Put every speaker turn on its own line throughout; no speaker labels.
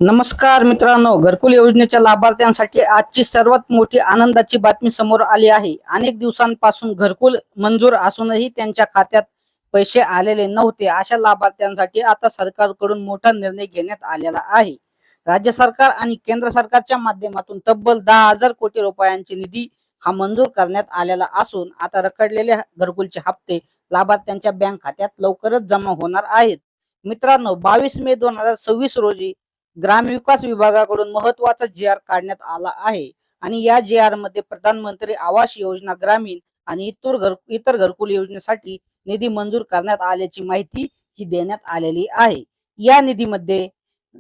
नमस्कार मित्रांनो, घरकुल योजनेच्या लाभार्थ्यांसाठी आजची सर्वात मोठी आनंदाची बातमी समोर आली आहे। अनेक दिवसांपासून घरकुल मंजूर असूनही त्यांच्या खात्यात पैसे आलेले नव्हते, अशा लाभार्थ्यांसाठी आता सरकारकडून मोठा निर्णय घेण्यात आलेला आहे। राज्य सरकार आणि केंद्र सरकारच्या माध्यमातून तब्बल 10,000 कोटी रुपयांचे निधी हा मंजूर करण्यात आलेला असून आता रखडलेले घरकुलचे हप्ते लाभार्थ्यांच्या बँक खात्यात लवकरच जमा होणार आहेत। मित्रांनो, 22 मे 2026 रोजी ग्रामविकास विभागाकडून महत्वाचा जी.आर. काढण्यात आला आहे आणि या जी.आर. मध्ये प्रधानमंत्री आवास योजना ग्रामीण आणि इतर घरकुल योजनेसाठी निधी मंजूर करण्यात आल्याची माहिती ही देण्यात आलेली आहे। या निधीमध्ये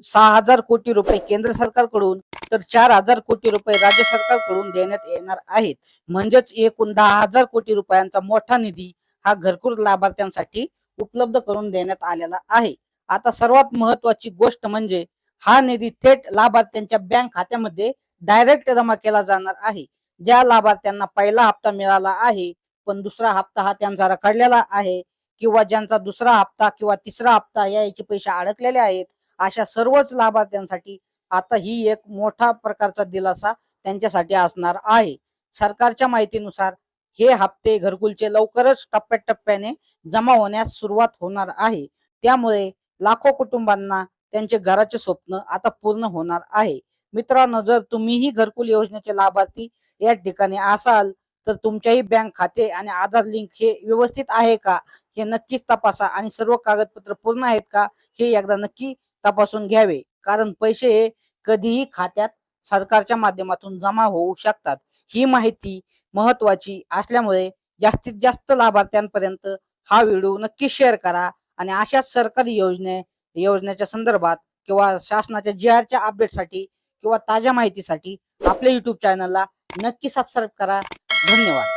6,000 कोटी रुपये केंद्र सरकारकडून तर 4,000 कोटी रुपये राज्य सरकारकडून देण्यात येणार आहेत। म्हणजेच एकूण 10,000 कोटी रुपयांचा मोठा निधी हा घरकुल लाभार्थ्यांसाठी उपलब्ध करून देण्यात आलेला आहे। आता सर्वात महत्वाची गोष्ट म्हणजे हा निधी थेट लाभार्थ्यांच्या बँक खात्यामध्ये डायरेक्ट जमा केला जाणार आहे। ज्या लाभार्थ्यांना पहिला हप्ता मिळाला आहे पण दुसरा हप्ता हा त्यांचा रखडलेला आहे किंवा ज्यांचा दुसरा हप्ता किंवा तिसरा हप्ता याचे पैसे अडकलेले आहेत, अशा सर्वच लाभार्थ्यांसाठी आता ही एक मोठा प्रकारचा दिलासा त्यांच्यासाठी असणार आहे। सरकारच्या माहितीनुसार हे हप्ते घरकुलचे लवकरच टप्प्याटप्प्याने जमा होण्यास सुरुवात होणार आहे। त्यामुळे लाखो कुटुंबांना त्यांचे घराचे स्वप्न आता पूर्ण होणार आहे। मित्रांनो, जर तुम्हीही घरकुल योजनेचे लाभार्थी या ठिकाणी असाल तर तुमच्याही बँक खाते आणि आधार लिंक हे व्यवस्थित आहे का हे नक्कीच तपासा आणि सर्व कागदपत्र पूर्ण आहेत का हे एकदा नक्की तपासून घ्यावे, कारण पैसे हे कधीही खात्यात सरकारच्या माध्यमातून जमा होऊ शकतात। ही माहिती महत्वाची असल्यामुळे जास्तीत जास्त लाभार्थ्यांपर्यंत हा व्हिडिओ नक्की शेअर करा आणि अशाच सरकारी योजनेच्या संदर्भात किंवा शासनाच्या जी.आर.च्या अपडेटसाठी किंवा ताज्या माहितीसाठी आपल्या YouTube चॅनलला नक्की सबस्क्राईब करा। धन्यवाद।